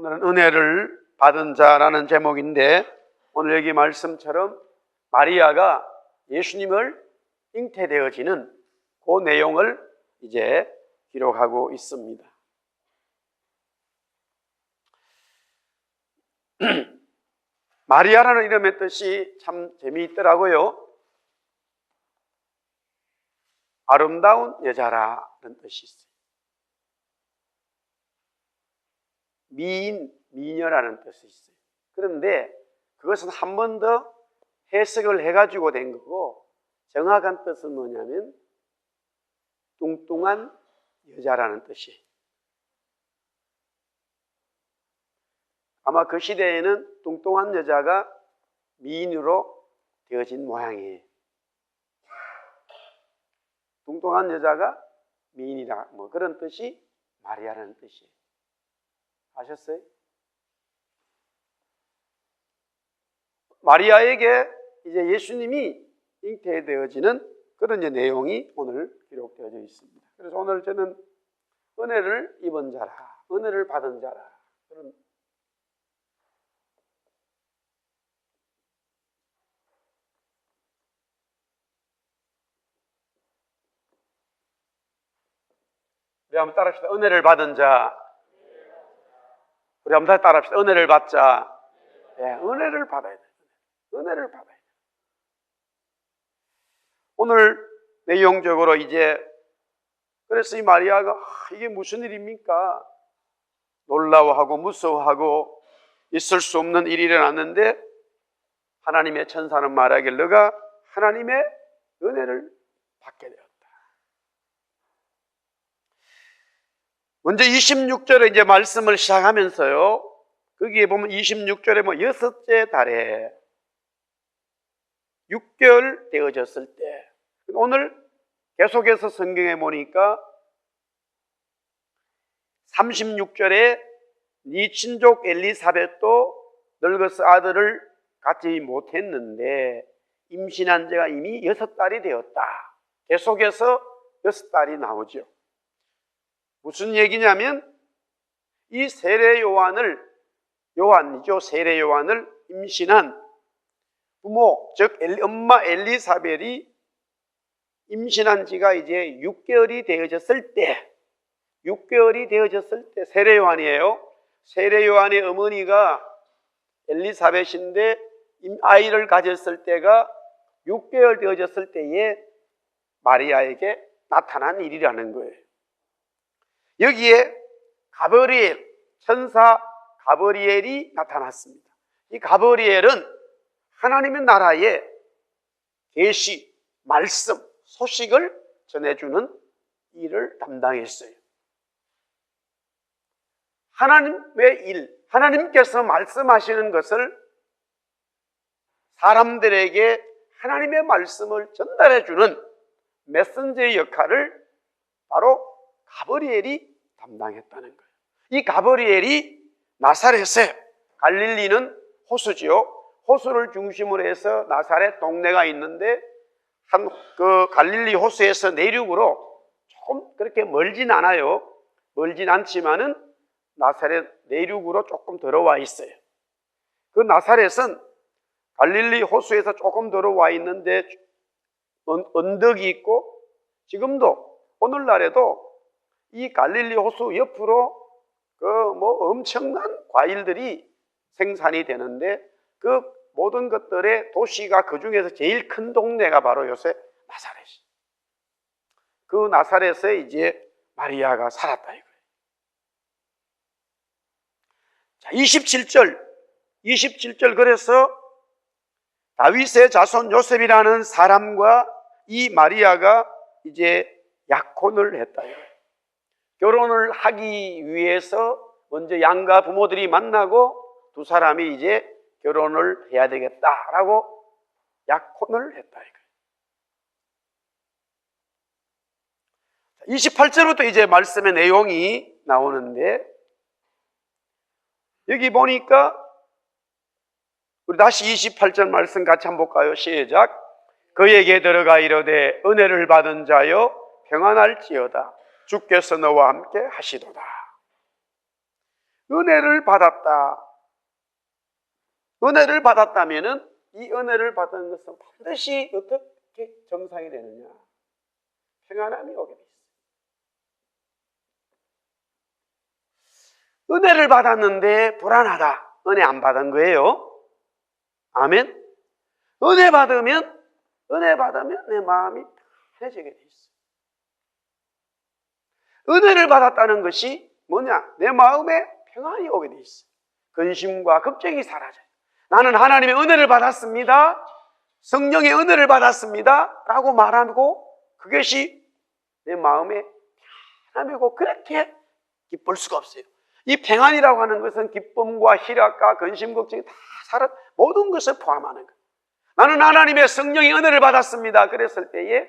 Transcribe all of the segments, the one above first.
오늘은 은혜를 받은 자라는 제목인데, 오늘 여기 말씀처럼 마리아가 예수님을 잉태되어지는 그 내용을 이제 기록하고 있습니다. 마리아라는 이름의 뜻이 참 재미있더라고요. 아름다운 여자라는 뜻이 있어요. 미인, 미녀라는 뜻이 있어요. 그런데 그것은 한 번 더 해석을 해가지고 된 거고, 정확한 뜻은 뭐냐면 뚱뚱한 여자라는 뜻이에요. 아마 그 시대에는 뚱뚱한 여자가 미인으로 되어진 모양이에요. 뚱뚱한 여자가 미인이다, 뭐 그런 뜻이 마리아라는 뜻이에요. 아셨어요? 마리아에게 이제 예수님이 잉태되어지는 그런 이제 내용이 오늘 기록되어져 있습니다. 그래서 오늘 저는 은혜를 입은 자라, 은혜를 받은 자라, 그런 우리 한번 따라합시다. 은혜를 받은 자. 우리 한번 다시 따라합시다. 은혜를 받자. 네, 은혜를 받아야 돼. 은혜를 받아야 돼. 오늘 내용적으로 이제 그래서 이 마리아가 이게 무슨 일입니까? 놀라워하고 무서워하고 있을 수 없는 일이 일어났는데, 하나님의 천사는 말하길 너가 하나님의 은혜를 받게 되었다. 먼저 26절에 이제 말씀을 시작하면서요, 거기에 보면 26절에 뭐 여섯째 달에 6개월 되어졌을 때, 오늘 계속해서 성경에 보니까 36절에 네 친족 엘리사벳도 늙어서 아들을 갖지 못했는데 임신한 지가 이미 6달이 되었다. 계속해서 6달이 나오죠. 무슨 얘기냐면 이 세례 요한이죠. 세례 요한을 임신한 부모, 즉 엄마 엘리사벳이 임신한 지가 이제 6개월이 되어졌을 때, 6개월이 되어졌을 때 세례 요한이에요. 세례 요한의 어머니가 엘리사벳인데 아이를 가졌을 때가 6개월 되어졌을 때에 마리아에게 나타난 일이라는 거예요. 여기에 가브리엘, 천사 가브리엘이 나타났습니다. 이 가브리엘은 하나님의 나라의 계시, 말씀, 소식을 전해주는 일을 담당했어요. 하나님의 일, 하나님께서 말씀하시는 것을 사람들에게 하나님의 말씀을 전달해주는 메신저의 역할을 바로 가브리엘이 담당했다는 거예요. 이 가브리엘이 나사렛에, 갈릴리는 호수지요. 호수를 중심으로 해서 나사렛 동네가 있는데 그 갈릴리 호수에서 내륙으로 조금 그렇게 멀진 않아요. 멀진 않지만은 나사렛 내륙으로 조금 들어와 있어요. 그 나사렛은 갈릴리 호수에서 조금 들어와 있는데 언덕이 있고, 지금도 오늘날에도 이 갈릴리 호수 옆으로 엄청난 과일들이 생산이 되는데, 그 모든 것들의 도시가 그 중에서 제일 큰 동네가 바로 요새 나사렛이. 그 나사렛에 이제 마리아가 살았다 이거예요. 자, 27절 그래서 다윗의 자손 요셉이라는 사람과 이 마리아가 이제 약혼을 했다 이거예요. 결혼을 하기 위해서 먼저 양가 부모들이 만나고 두 사람이 이제 결혼을 해야 되겠다라고 약혼을 했다 이거예요. 28절부터 이제 말씀의 내용이 나오는데, 여기 보니까 우리 다시 28절 말씀 같이 한번 볼까요? 시작. 그에게 들어가 이르되 은혜를 받은 자여 평안할지어다. 주께서 너와 함께 하시도다. 은혜를 받았다. 은혜를 받았다면은 이 은혜를 받은 것은 반드시 어떻게 정상이 되느냐? 평안함이 오게 돼 있어요. 은혜를 받았는데 불안하다. 은혜 안 받은 거예요. 아멘. 은혜 받으면 내 마음이 편해지게 돼 있어요. 은혜를 받았다는 것이 뭐냐? 내 마음에 평안이 오게 돼 있어요. 근심과 걱정이 사라져요. 나는 하나님의 은혜를 받았습니다. 성령의 은혜를 받았습니다. 라고 말하고 그것이 내 마음에 평안이고 그렇게 기쁠 수가 없어요. 이 평안이라고 하는 것은 기쁨과 희락과 근심, 걱정이 다 모든 것을 포함하는 거예요. 나는 하나님의 성령의 은혜를 받았습니다. 그랬을 때에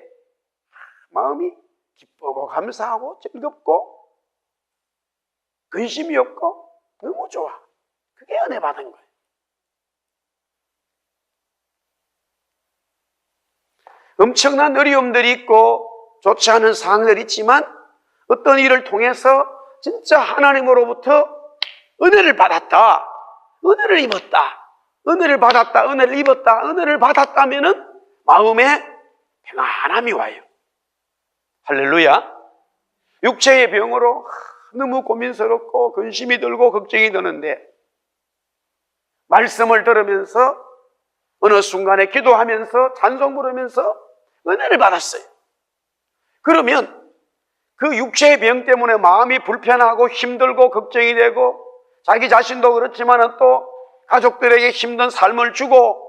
마음이 기쁘고 감사하고 즐겁고 근심이 없고 너무 좋아. 그게 은혜 받은 거예요. 엄청난 어려움들이 있고 좋지 않은 상황들이 있지만 어떤 일을 통해서 진짜 하나님으로부터 은혜를 받았다, 은혜를 입었다, 은혜를 받았다, 은혜를 입었다, 은혜를 받았다면은 마음에 평안함이 와요. 할렐루야. 육체의 병으로 너무 고민스럽고 근심이 들고 걱정이 드는데 말씀을 들으면서 어느 순간에 기도하면서 찬송 부르면서 은혜를 받았어요. 그러면 그 육체의 병 때문에 마음이 불편하고 힘들고 걱정이 되고 자기 자신도 그렇지만 또 가족들에게 힘든 삶을 주고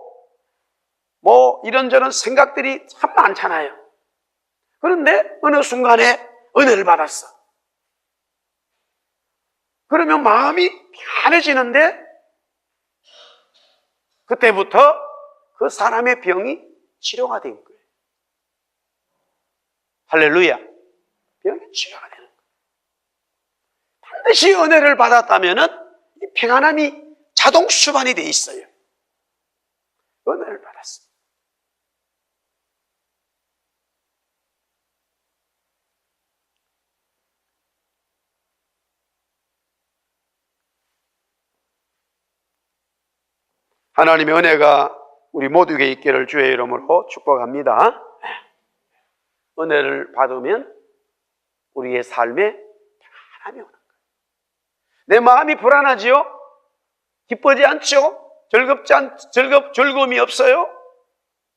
뭐 이런저런 생각들이 참 많잖아요. 그런데 어느 순간에 은혜를 받았어. 그러면 마음이 편해지는데 그때부터 그 사람의 병이 치료가 된 거예요. 할렐루야. 병이 치료가 되는 거예요. 반드시 은혜를 받았다면 이 평안함이 자동 수반이 돼 있어요. 은혜를 받았습니다. 하나님의 은혜가 우리 모두에게 있기를 주의 이름으로 축복합니다. 은혜를 받으면 우리의 삶에 평안함이 오는 거예요. 내 마음이 불안하지요? 기쁘지 않죠? 즐거움이 없어요?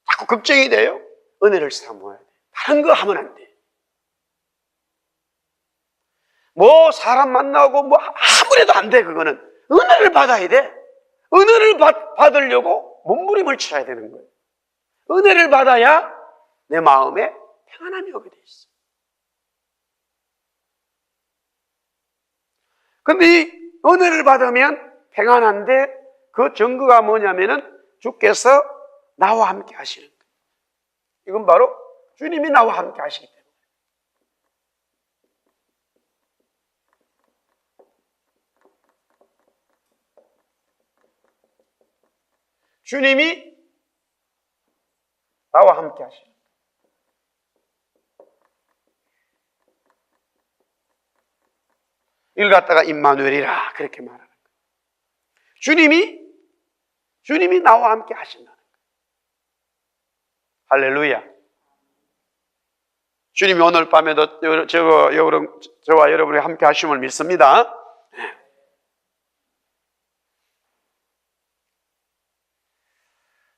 자꾸 걱정이 돼요? 은혜를 사모해야 돼. 다른 거 하면 안 돼. 뭐 사람 만나고 뭐 아무래도 안 돼. 그거는 은혜를 받아야 돼. 은혜를 받으려고 몸부림을 쳐야 되는 거예요. 은혜를 받아야 내 마음에 평안함이 오게 돼 있어. 근데 이 은혜를 받으면 평안한데 그 증거가 뭐냐면은 주께서 나와 함께 하시는 거예요. 이건 바로 주님이 나와 함께 하시기 때문에. 주님이 나와 함께 하시는 거예요. 이걸 갖다가 임마누엘이라 그렇게 말하는 거예요. 주님이 나와 함께 하신다는 거예요. 할렐루야. 주님이 오늘 밤에도 저와 여러분이 함께 하심을 믿습니다.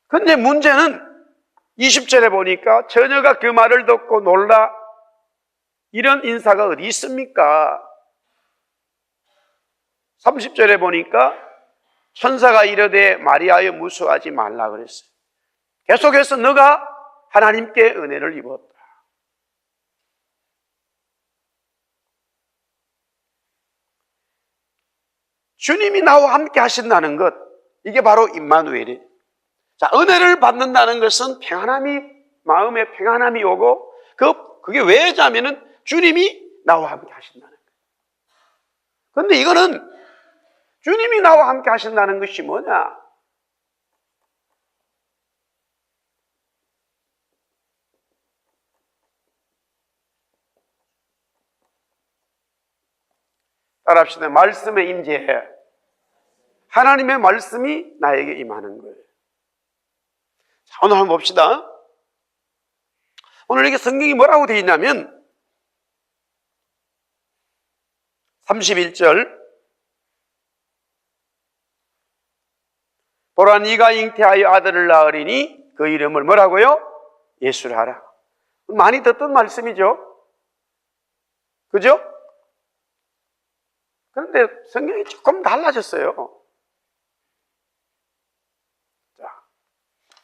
근데 문제는 20절에 보니까 처녀가 그 말을 듣고 놀라 이런 인사가 어디 있습니까? 30절에 보니까 천사가 이르되 마리아여 무서워하지 말라 그랬어요. 계속해서 너가 하나님께 은혜를 입었다. 주님이 나와 함께 하신다는 것, 이게 바로 임마누엘이에요. 자, 은혜를 받는다는 것은 마음에 평안함이 오고, 그게 왜냐면은 주님이 나와 함께 하신다는 거예요. 그런데 이거는 주님이 나와 함께 하신다는 것이 뭐냐? 따라합시다. 말씀의 임재. 하나님의 말씀이 나에게 임하는 거예요. 자, 오늘 한번 봅시다. 오늘 이게 성경이 뭐라고 되어 있냐면 31절 보라 네가 잉태하여 아들을 낳으리니 그 이름을 뭐라고요? 예수라 하라. 많이 듣던 말씀이죠. 그죠? 그런데 성경이 조금 달라졌어요.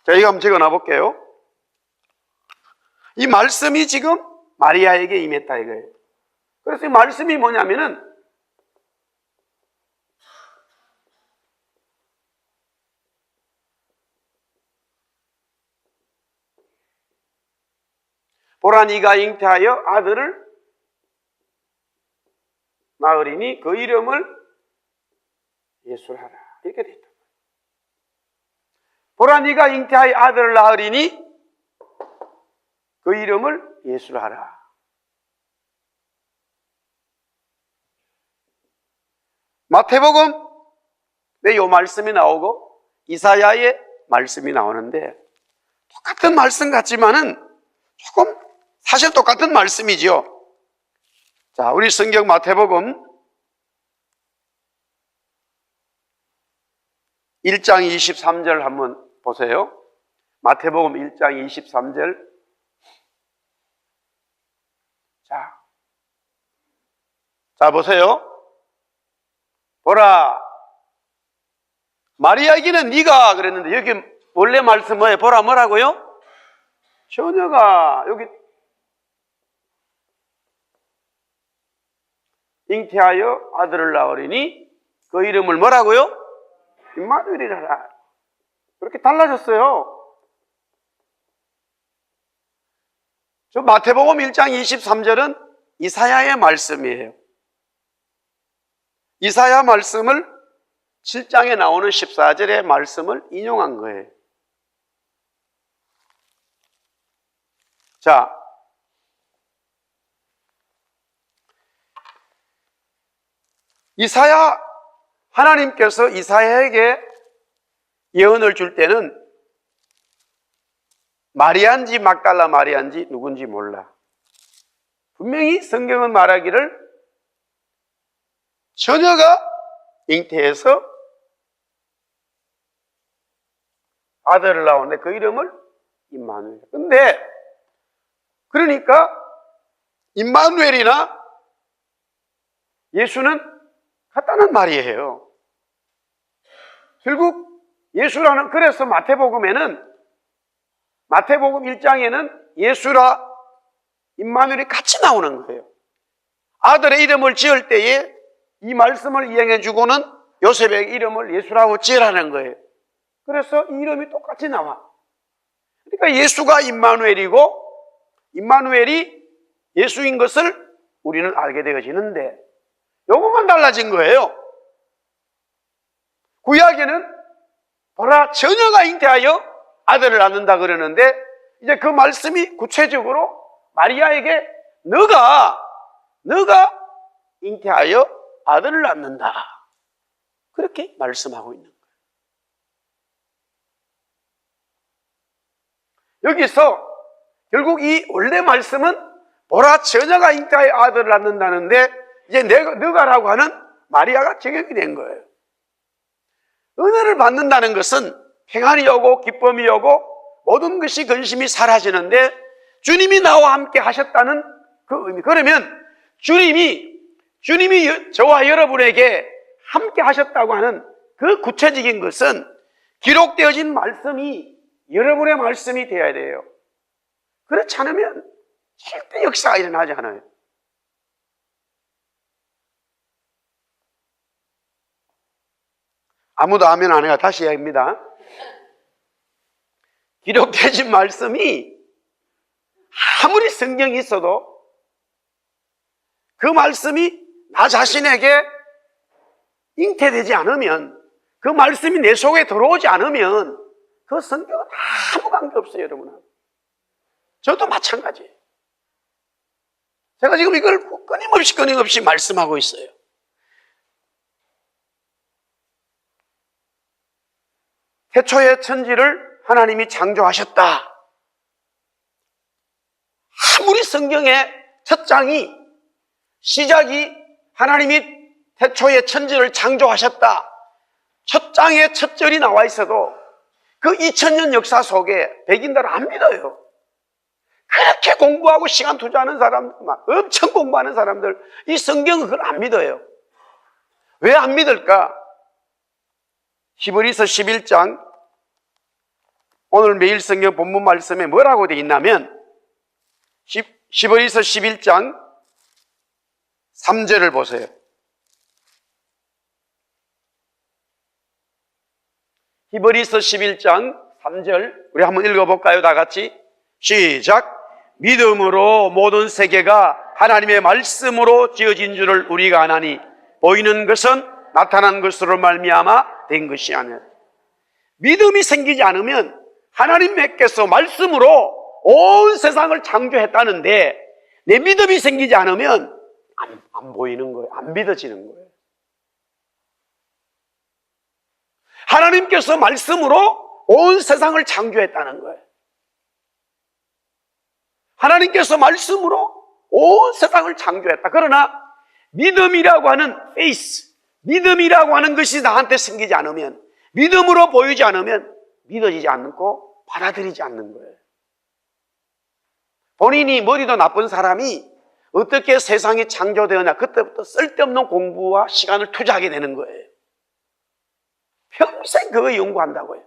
자, 이거 한번 적어놔 볼게요. 이 말씀이 지금 마리아에게 임했다 이거예요. 그래서 이 말씀이 뭐냐면은 보라 네가 잉태하여 아들을 낳으리니 그 이름을 예수라 하라. 이렇게 돼 있다. 보라 네가 잉태하여 아들을 낳으리니 그 이름을 예수라 하라. 마태복음 왜 이 말씀이 나오고 이사야의 말씀이 나오는데 똑같은 말씀 같지만은 조금 사실 똑같은 말씀이죠. 자, 우리 성경 마태복음 1장 23절 한번 보세요. 마태복음 1장 23절. 자 보세요. 보라 마리아에게는 네가 그랬는데 여기 원래 말씀 뭐예요? 보라 뭐라고요? 처녀가 여기 잉태하여 아들을 낳으리니 그 이름을 뭐라고요? 임마누엘이라. 그렇게 달라졌어요. 저 마태복음 1장 23절은 이사야의 말씀이에요. 이사야 말씀을 7장에 나오는 14절의 말씀을 인용한 거예요. 자, 하나님께서 이사야에게 예언을 줄 때는 마리아인지 막달라 마리아인지 누군지 몰라. 분명히 성경은 말하기를 처녀가 잉태해서 아들을 낳았는데 그 이름을 임마누엘. 근데 그러니까 임마누엘이나 예수는 같다는 말이에요. 결국 예수라는, 그래서 마태복음 1장에는 예수라 임마누엘이 같이 나오는 거예요. 아들의 이름을 지을 때에 이 말씀을 이행해 주고는 요셉의 이름을 예수라고 지으라는 거예요. 그래서 이 이름이 똑같이 나와. 그러니까 예수가 임마누엘이고 임마누엘이 예수인 것을 우리는 알게 되어지는데 요것만 달라진 거예요. 구약에는 보라 처녀가 잉태하여 아들을 낳는다 그러는데 이제 그 말씀이 구체적으로 마리아에게 너가 잉태하여 아들을 낳는다. 그렇게 말씀하고 있는 거예요. 여기서 결국 이 원래 말씀은 보라 처녀가 잉태하여 아들을 낳는다는데 이제 너가라고 하는 마리아가 적용이 된 거예요. 은혜를 받는다는 것은 평안이 오고 기쁨이 오고 모든 것이 근심이 사라지는데 주님이 나와 함께 하셨다는 그 의미. 그러면 주님이 저와 여러분에게 함께 하셨다고 하는 그 구체적인 것은 기록되어진 말씀이 여러분의 말씀이 되어야 돼요. 그렇지 않으면 절대 역사가 일어나지 않아요. 아무도 아멘 안 해요. 다시 이야기합니다. 기록되어진 말씀이 아무리 성경이 있어도 그 말씀이 나 자신에게 잉태되지 않으면, 그 말씀이 내 속에 들어오지 않으면 그 성경은 아무 관계없어요, 여러분. 저도 마찬가지예요. 제가 지금 이걸 끊임없이 말씀하고 있어요. 태초의 천지를 하나님이 창조하셨다. 아무리 성경의 첫 장이 시작이 하나님이 태초의 천지를 창조하셨다, 첫 장에 첫 절이 나와 있어도 그 2000년 역사 속에 백인들은 안 믿어요. 그렇게 공부하고 시간 투자하는 사람들, 엄청 공부하는 사람들, 이 성경은 그걸 안 믿어요. 왜 안 믿을까? 히브리서 11장, 오늘 매일 성경 본문 말씀에 뭐라고 되어 있냐면, 히브리서 11장 3절을 보세요. 히브리서 11장 3절, 우리 한번 읽어볼까요? 다 같이 시작. 믿음으로 모든 세계가 하나님의 말씀으로 지어진 줄을 우리가 아나니 보이는 것은 나타난 것으로 말미암아 된 것이 아니라. 믿음이 생기지 않으면 하나님께서 말씀으로 온 세상을 창조했다는데 내 믿음이 생기지 않으면 안 보이는 거예요. 안 믿어지는 거예요. 하나님께서 말씀으로 온 세상을 창조했다는 거예요. 하나님께서 말씀으로 온 세상을 창조했다. 그러나 믿음이라고 하는 faith, 믿음이라고 하는 것이 나한테 생기지 않으면, 믿음으로 보이지 않으면 믿어지지 않고 받아들이지 않는 거예요. 본인이 머리도 나쁜 사람이 어떻게 세상이 창조되었냐, 그때부터 쓸데없는 공부와 시간을 투자하게 되는 거예요. 평생 그거 연구한다고요.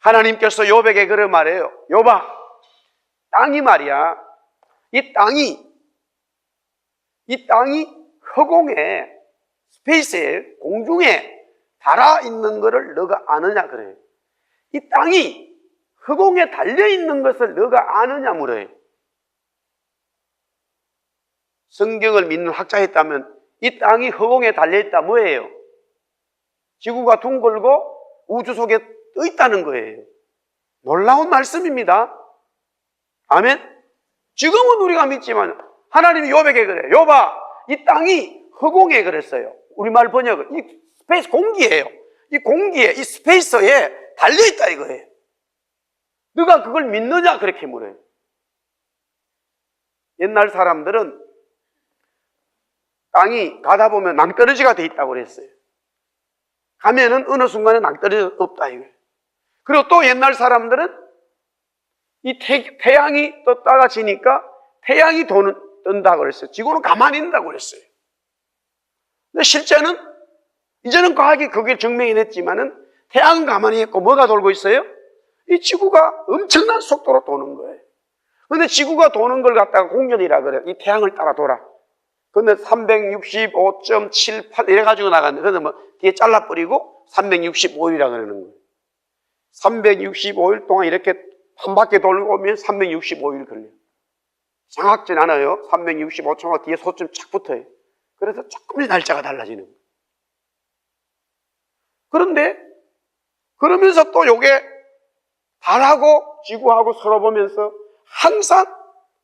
하나님께서 욥에게 그런 말이에요. 욥아, 땅이 말이야, 이 땅이 허공에, 스페이스에, 공중에 달아있는 것을 너가 아느냐 그래요. 이 땅이 허공에 달려있는 것을 너가 아느냐 물어요. 성경을 믿는 학자였다면 이 땅이 허공에 달려있다 뭐예요? 지구가 둥글고 우주 속에 떠 있다는 거예요. 놀라운 말씀입니다. 아멘. 지금은 우리가 믿지만 하나님이 욥에게 그래요. 욥아, 이 땅이 허공에 그랬어요. 우리말 번역은 이 스페이스 공기예요. 이 공기에, 이 스페이스에 달려있다 이거예요. 너가 그걸 믿느냐 그렇게 물어요. 옛날 사람들은 땅이 가다 보면 낭떠러지가 돼 있다고 그랬어요. 가면은 어느 순간에 낭떠러지가 없다 이거예요. 그리고 또 옛날 사람들은 이 태양이 떴다가 지니까 태양이 뜬다고 그랬어요. 지구는 가만히 있는다고 그랬어요. 근데 실제는 이제는 과학이 그게 증명이 됐지만은 태양은 가만히 있고 뭐가 돌고 있어요? 이 지구가 엄청난 속도로 도는 거예요. 근데 지구가 도는 걸 갖다가 공전이라 그래요. 이 태양을 따라 돌아. 근데 365.78 이래가지고 나갔는데, 그래서 뭐 뒤에 잘라버리고 365일이라 그러는 거예요. 365일 동안 이렇게 한 바퀴 돌고 오면 365일 걸려요. 정확진 않아요. 365초가 뒤에 소점 착 붙어요. 그래서 조금씩 날짜가 달라지는 거예요. 그런데 그러면서 또 요게 달하고 지구하고 서로 보면서 항상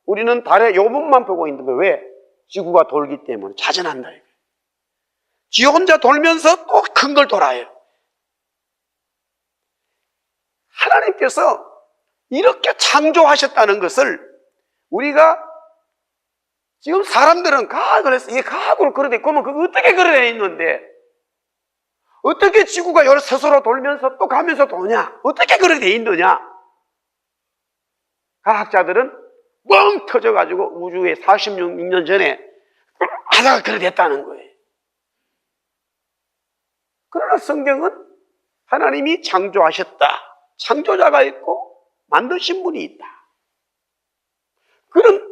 우리는 달의 요 부분만 보고 있는 거예요. 왜? 지구가 돌기 때문에 자전한다. 지 혼자 돌면서 또 큰 걸 돌아요. 하나님께서 이렇게 창조하셨다는 것을 우리가 지금 사람들은 과학을 이게 과학으로 그려져 있고, 그러면 그거 어떻게 그려져 있는데 어떻게 지구가 여러 스스로 돌면서 또 가면서 도냐? 어떻게 그렇게 돼 있느냐? 과학자들은 뻥 터져가지고 우주에 46년 전에 하다가 그렇게 됐다는 거예요. 그러나 성경은 하나님이 창조하셨다. 창조자가 있고 만드신 분이 있다. 그런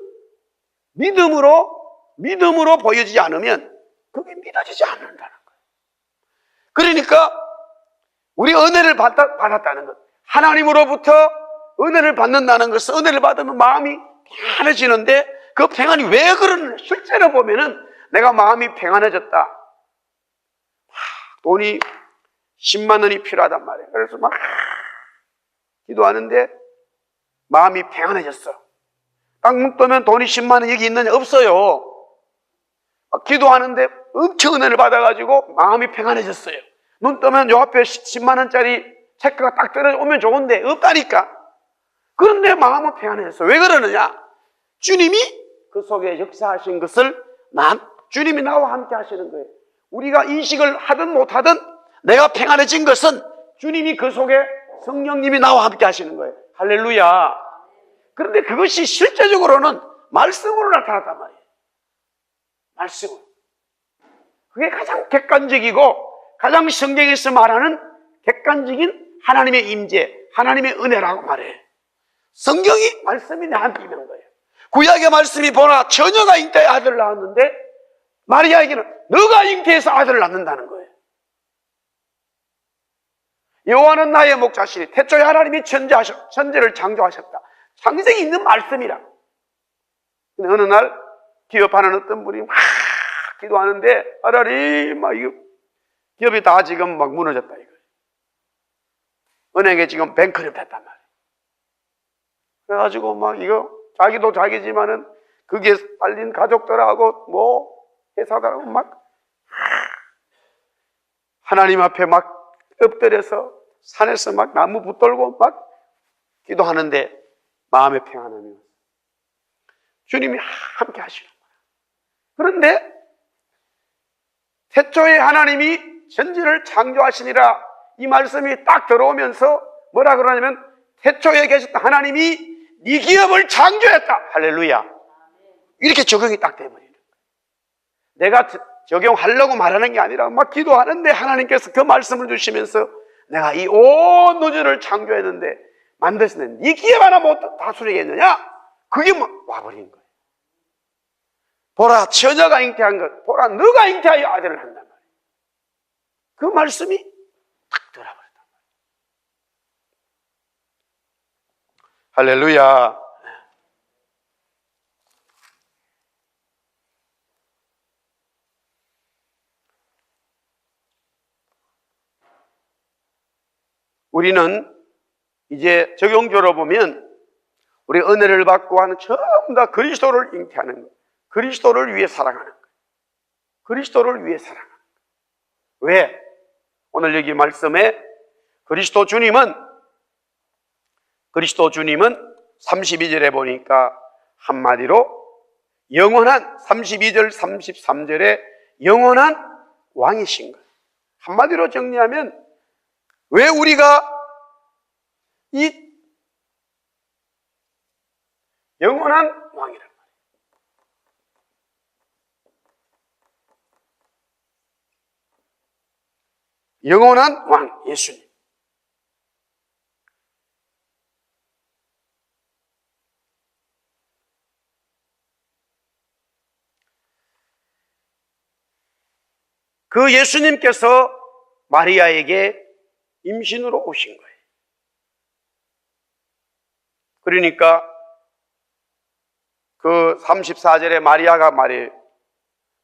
믿음으로 보여지지 않으면 그게 믿어지지 않는다는 거예요. 그러니까 우리 은혜를 받았다는 것, 하나님으로부터 은혜를 받는다는 것은, 은혜를 받으면 마음이 평안해지는데 그 평안이 왜 그러느냐? 실제로 보면은 내가 마음이 평안해졌다. 돈이 10만 원이 필요하단 말이에요. 그래서 막 기도하는데 마음이 평안해졌어. 딱 눈 뜨면 돈이 10만 원 여기 있느냐? 없어요. 막 기도하는데 엄청 은혜를 받아가지고 마음이 평안해졌어요. 눈 뜨면 요 앞에 10만 원짜리 체크가 딱 떨어오면 좋은데 없다니까. 그런데 마음은 평안해졌어요. 왜 그러느냐? 주님이 그 속에 역사하신 것을 주님이 나와 함께 하시는 거예요. 우리가 인식을 하든 못하든 내가 평안해진 것은 주님이 그 속에 성령님이 나와 함께 하시는 거예요. 할렐루야. 그런데 그것이 실제적으로는 말씀으로 나타났단 말이에요. 말씀으로. 그게 가장 객관적이고 가장 성경에서 말하는 객관적인 하나님의 임재, 하나님의 은혜라고 말해요. 성경이 말씀이 나한테 임한 거예요. 구약의 말씀이 보나 처녀가 잉태해 아들을 낳았는데 마리아에게는 너가 잉태해서 아들을 낳는다는 거예요. 여호와는 나의 목자시니 태초에 하나님이 천지를 창조하셨다. 창세기 있는 말씀이라. 근데 어느 날 기업하는 어떤 분이 막 기도하는데 아라리 막 이거 기업이 다 지금 막 무너졌다 이거. 은행에 지금 뱅크랩 됐단 말이에요. 그래가지고 막 이거 자기도 자기지만은 거기에 딸린 가족들하고 뭐 회사들하고 막 하나님 앞에 막 엎드려서 산에서 막 나무 붙들고 막 기도하는데 마음의 평안함이 주님이 함께 하시는 거예요. 그런데 태초에 하나님이 천지를 창조하시니라 이 말씀이 딱 들어오면서 뭐라 그러냐면 태초에 계셨던 하나님이 네 기업을 창조했다. 할렐루야. 이렇게 적용이 딱 돼버리는 거예요. 내가 적용하려고 말하는 게 아니라 막 기도하는데 하나님께서 그 말씀을 주시면서 내가 이 온 우주를 창조했는데 만드시는 네 기업 하나 못 다스리겠느냐? 그게 와버린 거예요. 보라 처녀가 잉태한 것, 보라 너가 잉태하여 아들을 한단 말이에요. 그 말씀이 딱 들어버렸단 말이에요. 할렐루야. 우리는 이제 적용적으로 보면 우리 은혜를 받고 하는 전부 다 그리스도를 잉태하는 거예요. 그리스도를 위해 살아가는 거예요. 그리스도를 위해 살아가는 거예요. 왜? 오늘 여기 말씀에 그리스도 주님은 32절에 보니까 한마디로 영원한 32절 33절에 영원한 왕이신 거예요. 한마디로 정리하면 왜 우리가 이 영원한 왕이란 말이에요. 영원한 왕 예수님. 그 예수님께서 마리아에게 임신으로 오신 거예요. 그러니까 그 34절에 마리아가 말해요.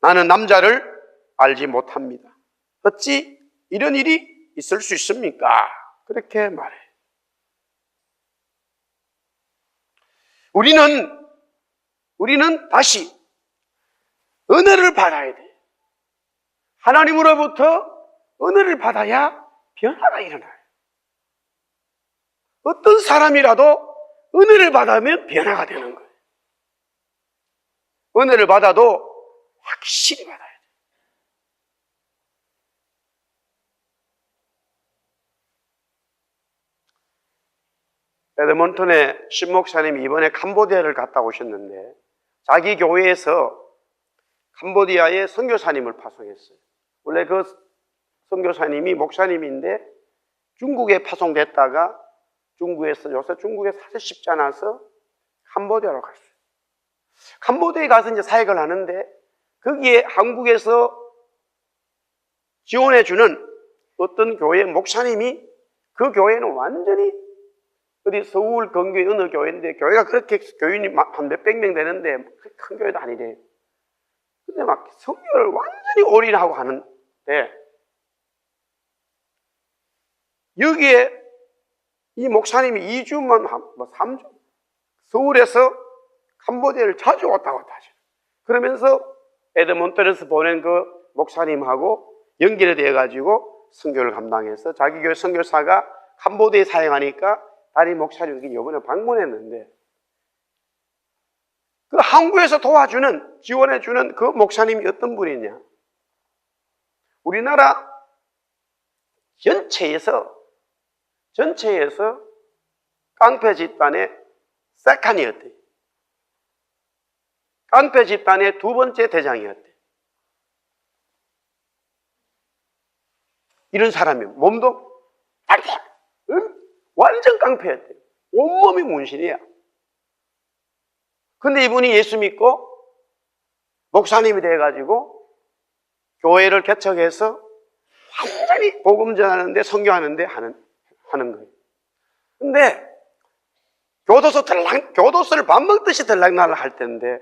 나는 남자를 알지 못합니다. 어찌 이런 일이 있을 수 있습니까? 그렇게 말해요. 우리는 다시 은혜를 받아야 돼요. 하나님으로부터 은혜를 받아야 변화가 일어나요. 어떤 사람이라도 은혜를 받으면 변화가 되는 거예요. 은혜를 받아도 확실히 받아야 돼요. 에드먼턴의 신목사님이 이번에 캄보디아를 갔다 오셨는데 자기 교회에서 캄보디아에 선교사님을 파송했어요. 원래 그 선교사님이 목사님인데 중국에 파송됐다가 중국에서 요새 중국에 사실 쉽지 않아서 캄보디아로 갔어요. 캄보디아에 가서 이제 사역을 하는데 거기에 한국에서 지원해주는 어떤 교회 목사님이 그 교회는 완전히 어디 서울 근교의 어느 교회인데 교회가 그렇게 교인이 한 몇백 명 되는데 큰 교회도 아니래요. 근데 막 성교를 완전히 올인하고 하는데 여기에 이 목사님이 2주만, 3주 서울에서 캄보디아를 자주 왔다 갔다 하셔요. 그러면서 에드몬턴에서 보낸 그 목사님하고 연결이 되어가지고 선교를 감당해서 자기 교회 선교사가 캄보디아에 사역하니까 다리 목사님이 이번에 방문했는데 그 한국에서 도와주는, 지원해주는 그 목사님이 어떤 분이냐? 우리나라 전체에서 깡패 집단의 세칸이었대. 깡패 집단의 두 번째 대장이었대. 이런 사람이 몸도 완전 깡패였대. 온몸이 문신이야. 근데 이분이 예수 믿고 목사님이 돼가지고 교회를 개척해서 완전히 복음 전하는데, 선교하는데 하는 거예요. 근데 교도소를 밥 먹듯이 들락날락 할 때인데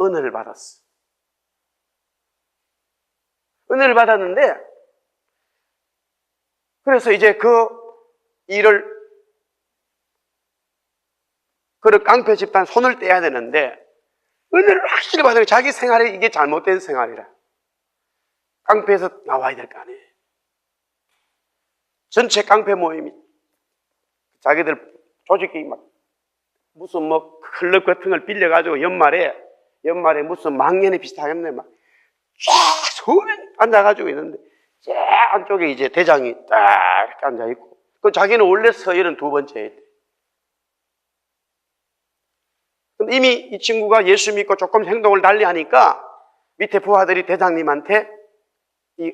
은혜를 받았어. 은혜를 받았는데, 그래서 이제 그 깡패 집단 손을 떼야 되는데, 은혜를 확실히 받으면 자기 생활이 이게 잘못된 생활이라. 깡패에서 나와야 될 거 아니에요. 전체 깡패 모임이 자기들 조직이 막 무슨 뭐 클럽 같은 걸 빌려가지고 연말에 무슨 망년에 비슷하겠네. 막 수명 앉아가지고 있는데, 제 안쪽에 이제 대장이 딱 이렇게 앉아있고, 그 자기는 원래 서열은 두 번째에 있대. 근데 이미 이 친구가 예수 믿고 조금 행동을 달리 하니까 밑에 부하들이 대장님한테 이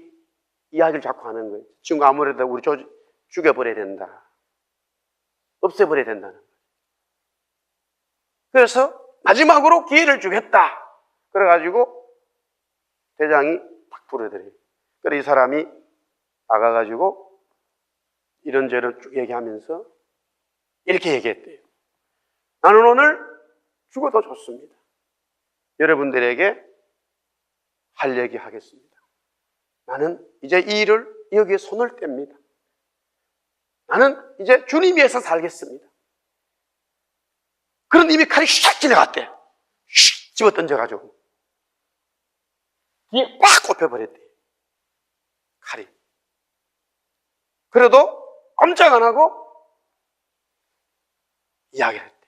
이야기를 자꾸 하는 거예요. 친구 아무래도 우리 죽여버려야 된다. 없애버려야 된다는 거예요. 그래서 마지막으로 기회를 주겠다. 그래가지고 대장이 탁 부르더래요. 그래서 이 사람이 나가가지고 이런저런 쭉 얘기하면서 이렇게 얘기했대요. 나는 오늘 죽어도 좋습니다. 여러분들에게 할 얘기 하겠습니다. 나는 이제 이 일을 여기에 손을 뗍니다. 나는 이제 주님 위해서 살겠습니다. 그런 이미 칼이 샥 찔러갔대. 슉 집어 던져가지고 뒤에 팍 꼽혀버렸대. 칼이. 그래도 꼼짝 안 하고 이야기를 했대.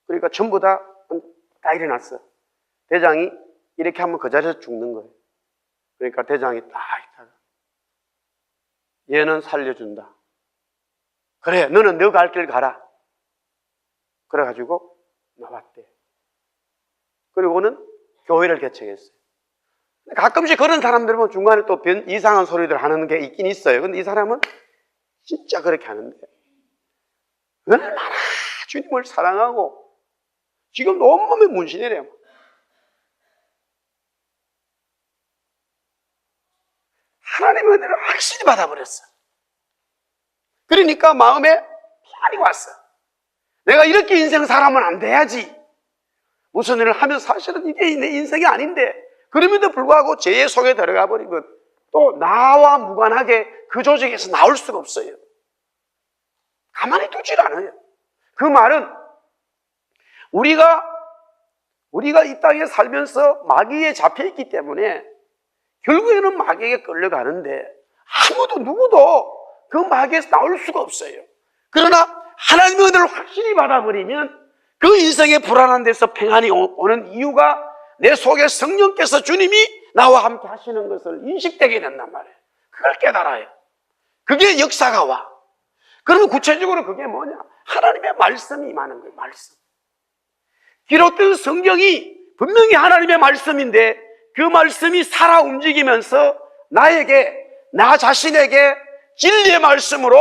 그러니까 전부 다 일어났어. 대장이 이렇게 하면 그 자리에서 죽는 거예요. 그러니까 대장이 딱 있다가 얘는 살려준다. 그래, 너는 너 갈 길 가라. 그래가지고 나왔대. 그리고는 교회를 개척했어요. 가끔씩 그런 사람들 보면 중간에 또 이상한 소리들 하는 게 있긴 있어요. 근데 이 사람은 진짜 그렇게 하는데 얼마나 주님을 사랑하고 지금도 온몸에 문신이래요. 하나님의 은혜를 확실히 받아버렸어. 그러니까 마음에 피안이 왔어. 내가 이렇게 인생 살아면 안 돼야지. 무슨 일을 하면 사실은 이게 내 인생이 아닌데, 그럼에도 불구하고 죄의 속에 들어가 버리면 또 나와 무관하게 그 조직에서 나올 수가 없어요. 가만히 두질 않아요. 그 말은 우리가 이 땅에 살면서 마귀에 잡혀있기 때문에 결국에는 마귀에게 끌려가는데 누구도 그 마귀에서 나올 수가 없어요. 그러나 하나님의 은혜를 확실히 받아버리면 그 인생의 불안한 데서 평안이 오는 이유가 내 속에 성령께서 주님이 나와 함께 하시는 것을 인식되게 된단 말이에요. 그걸 깨달아요. 그게 역사가 와. 그러면 구체적으로 그게 뭐냐? 하나님의 말씀이 임하는 거예요. 말씀. 기록된 성경이 분명히 하나님의 말씀인데 그 말씀이 살아 움직이면서 나 자신에게 진리의 말씀으로,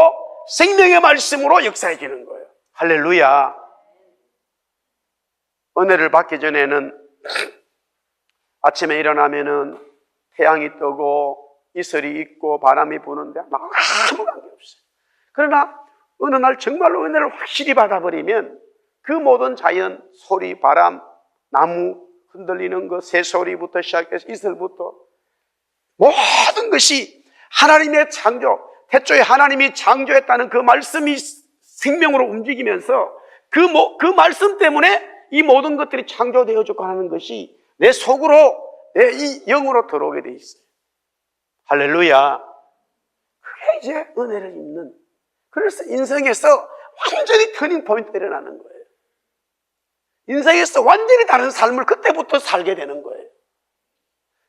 생명의 말씀으로 역사해지는 거예요. 할렐루야. 은혜를 받기 전에는 아침에 일어나면은 태양이 뜨고 이슬이 있고 바람이 부는데 아무 관계없어요. 그러나 어느 날 정말로 은혜를 확실히 받아버리면 그 모든 자연, 소리, 바람, 나무 흔들리는 것, 새소리부터 시작해서 이슬부터 모든 것이 하나님의 창조, 태초에 하나님이 창조했다는 그 말씀이 생명으로 움직이면서 그 말씀 때문에 이 모든 것들이 창조되어졌고 하는 것이 내 속으로, 내 이 영으로 들어오게 돼 있어요. 할렐루야. 그게 이제 은혜를 입는, 그래서 인생에서 완전히 터닝 포인트가 일어나는 거예요. 인생에서 완전히 다른 삶을 그때부터 살게 되는 거예요.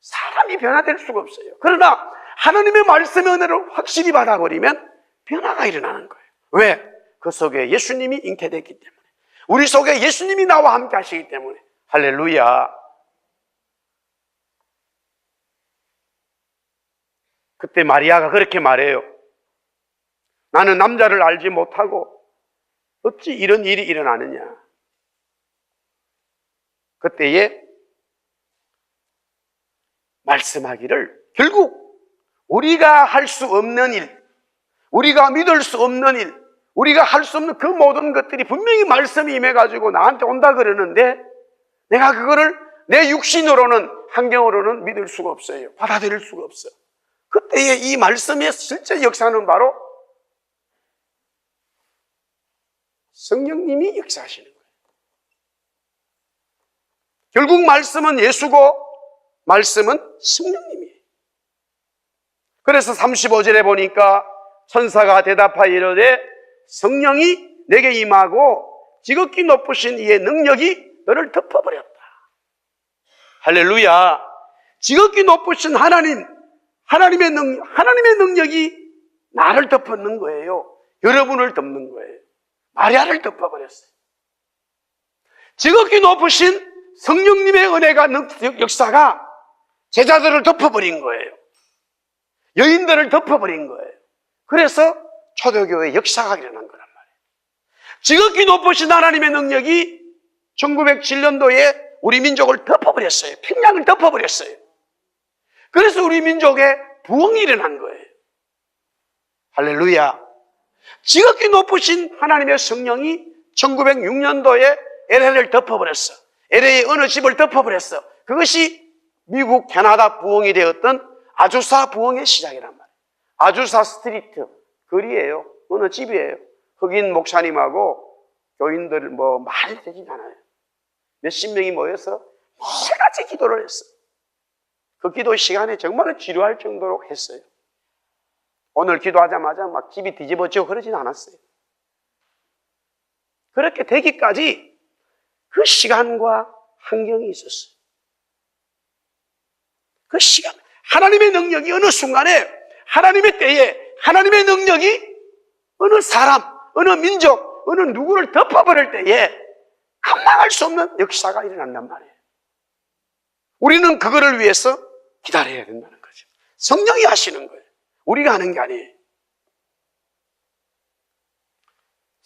사람이 변화될 수가 없어요. 그러나 하나님의 말씀의 은혜를 확실히 받아버리면 변화가 일어나는 거예요. 왜? 그 속에 예수님이 잉태됐기 때문에, 우리 속에 예수님이 나와 함께 하시기 때문에. 할렐루야. 그때 마리아가 그렇게 말해요. 나는 남자를 알지 못하고 어찌 이런 일이 일어나느냐. 그때에 말씀하기를, 결국 우리가 할 수 없는 일, 우리가 믿을 수 없는 일, 우리가 할 수 없는 그 모든 것들이 분명히 말씀이 임해가지고 나한테 온다 그러는데 내가 그거를 내 육신으로는, 환경으로는 믿을 수가 없어요. 받아들일 수가 없어요. 그때에 이 말씀의 실제 역사는 바로 성령님이 역사하시는 거예요. 결국 말씀은 예수고 말씀은 성령님이에요. 그래서 35절에 보니까 천사가 대답하여 이르되 성령이 내게 임하고 지극히 높으신 이의 능력이 너를 덮어버렸다. 할렐루야. 지극히 높으신 하나님의 능력이 나를 덮는 거예요. 여러분을 덮는 거예요. 마리아를 덮어버렸어요. 지극히 높으신 성령님의 은혜가, 역사가 제자들을 덮어버린 거예요. 여인들을 덮어버린 거예요. 그래서 초대교회의 역사가 일어난 거란 말이에요. 지극히 높으신 하나님의 능력이 1907년도에 우리 민족을 덮어버렸어요. 평양을 덮어버렸어요. 그래서 우리 민족에 부흥이 일어난 거예요. 할렐루야. 지극히 높으신 하나님의 성령이 1906년도에 LA를 덮어버렸어. LA의 어느 집을 덮어버렸어. 그것이 미국, 캐나다 부흥이 되었던 아주사 부흥의 시작이란 말이에요. 아주사 스트리트 거리예요. 어느 집이에요. 흑인 목사님하고 교인들 많이 되진 않아요. 몇십 명이 모여서 매일같이 기도를 했어요. 그 기도 시간에 정말 지루할 정도로 했어요. 오늘 기도하자마자 막 집이 뒤집어지고 그러진 않았어요. 그렇게 되기까지 그 시간과 환경이 있었어요. 그 시간, 하나님의 능력이 어느 순간에, 하나님의 때에 하나님의 능력이 어느 사람, 어느 민족, 어느 누구를 덮어버릴 때에 감당할 수 없는 역사가 일어난단 말이에요. 우리는 그거를 위해서 기다려야 된다는 거죠. 성령이 하시는 거예요. 우리가 하는 게 아니에요.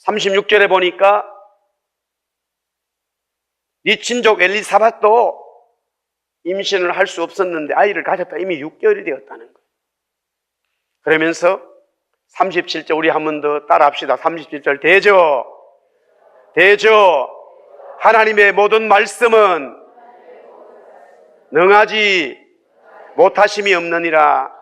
36절에 보니까 이 친족 엘리사벳도 임신을 할 수 없었는데 아이를 가졌다. 이미 6개월이 되었다는 거예요. 그러면서 37절 우리 한 번 더 따라 합시다. 37절 대저 하나님의 모든 말씀은 능하지 못하심이 없느니라.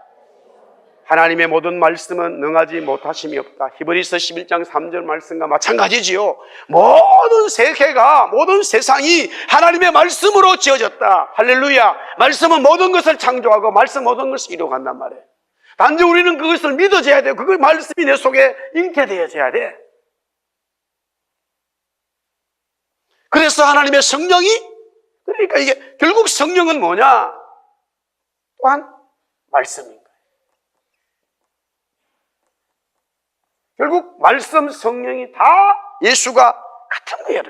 하나님의 모든 말씀은 능하지 못하심이 없다. 히브리서 11장 3절 말씀과 마찬가지지요. 모든 세계가, 모든 세상이 하나님의 말씀으로 지어졌다. 할렐루야. 말씀은 모든 것을 창조하고 말씀 모든 것을 이루어간단 말이에요. 단지 우리는 그것을 믿어져야 돼요. 그 말씀이 내 속에 잉태되어져야 돼. 그래서 하나님의 성령이, 그러니까 이게 결국 성령은 뭐냐? 또한 말씀인 거예요. 결국 말씀, 성령이 다 예수가 같은 거예요.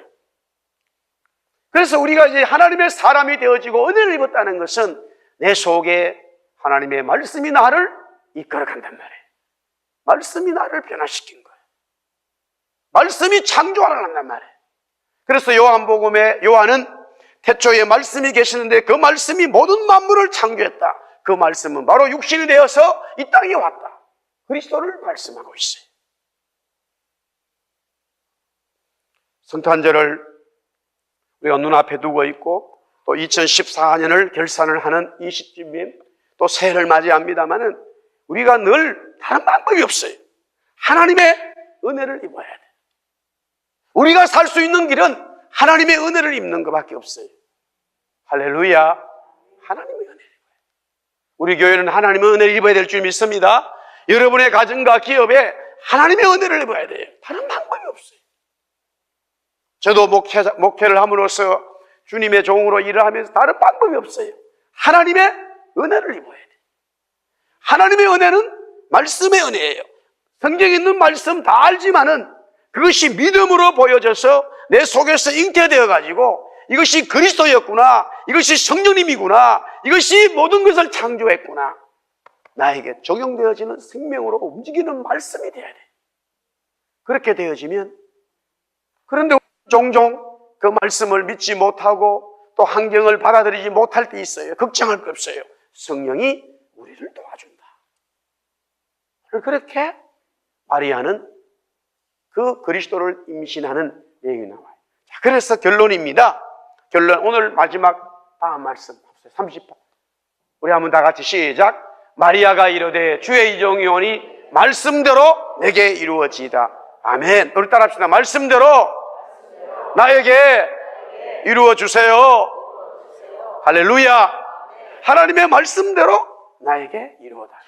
그래서 우리가 이제 하나님의 사람이 되어지고 은혜를 입었다는 것은 내 속에 하나님의 말씀이 나를 이끌어간단 말이에요. 말씀이 나를 변화시킨 거예요. 말씀이 창조하러 간단 말이에요. 그래서 요한복음에 요한은 태초에 말씀이 계시는데 그 말씀이 모든 만물을 창조했다. 그 말씀은 바로 육신이 되어서 이 땅에 왔다. 그리스도를 말씀하고 있어요. 성탄절을 우리가 눈앞에 두고 있고 또 2014년을 결산을 하는 이 시점에 또 새해를 맞이합니다마는 우리가 늘 다른 방법이 없어요. 하나님의 은혜를 입어야 돼. 우리가 살 수 있는 길은 하나님의 은혜를 입는 것밖에 없어요. 할렐루야. 하나님의 은혜를 입어요. 우리 교회는 하나님의 은혜를 입어야 될 줄 믿습니다. 여러분의 가정과 기업에 하나님의 은혜를 입어야 돼요. 다른 방법이 없어요. 저도 목회를 함으로써 주님의 종으로 일을 하면서 다른 방법이 없어요. 하나님의 은혜를 입어야 돼요. 하나님의 은혜는 말씀의 은혜예요. 성경에 있는 말씀 다 알지만은 그것이 믿음으로 보여져서 내 속에서 잉태되어 가지고 이것이 그리스도였구나, 이것이 성령님이구나, 이것이 모든 것을 창조했구나, 나에게 적용되어지는 생명으로 움직이는 말씀이 되어야 돼요. 그렇게 되어지면, 그런데 종종 그 말씀을 믿지 못하고 또 환경을 받아들이지 못할 때 있어요. 걱정할 거 없어요. 성령이 우리를 도와준다. 그렇게 마리아는 그 그리스도를 임신하는 내용이 나와요. 자, 그래서 결론입니다. 결론, 오늘 마지막 다음 말씀 30번 우리 한번 다 같이 시작. 마리아가 이르되 주의 종이오니 말씀대로 내게 이루어지이다. 아멘. 우리 따라합시다. 말씀대로 나에게 이루어 주세요. 할렐루야. 하나님의 말씀대로 나에게 이루어다.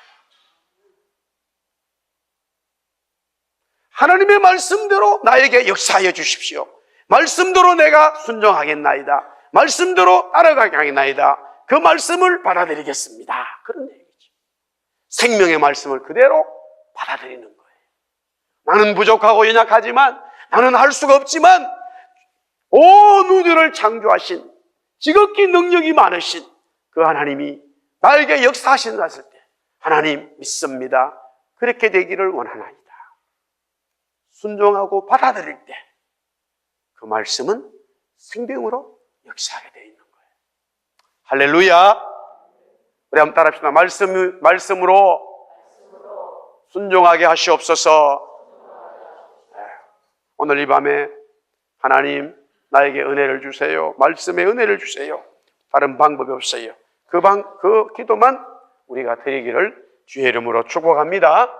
하나님의 말씀대로 나에게 역사하여 주십시오. 말씀대로 내가 순종하겠나이다. 말씀대로 따라가겠나이다. 그 말씀을 받아들이겠습니다. 그런 얘기죠. 생명의 말씀을 그대로 받아들이는 거예요. 나는 부족하고 연약하지만, 나는 할 수가 없지만 온 우주를 창조하신 지극히 능력이 많으신 그 하나님이 나에게 역사하신다 했을 때, 하나님 믿습니다. 그렇게 되기를 원하나이다. 순종하고 받아들일 때 그 말씀은 생명으로 역사하게 되어 있는 거예요. 할렐루야. 우리 한번 따라합시다. 말씀으로 순종하게 하시옵소서. 오늘 이 밤에 하나님 나에게 은혜를 주세요. 말씀의 은혜를 주세요. 다른 방법이 없어요. 그 기도만 우리가 드리기를 주의 이름으로 축복합니다.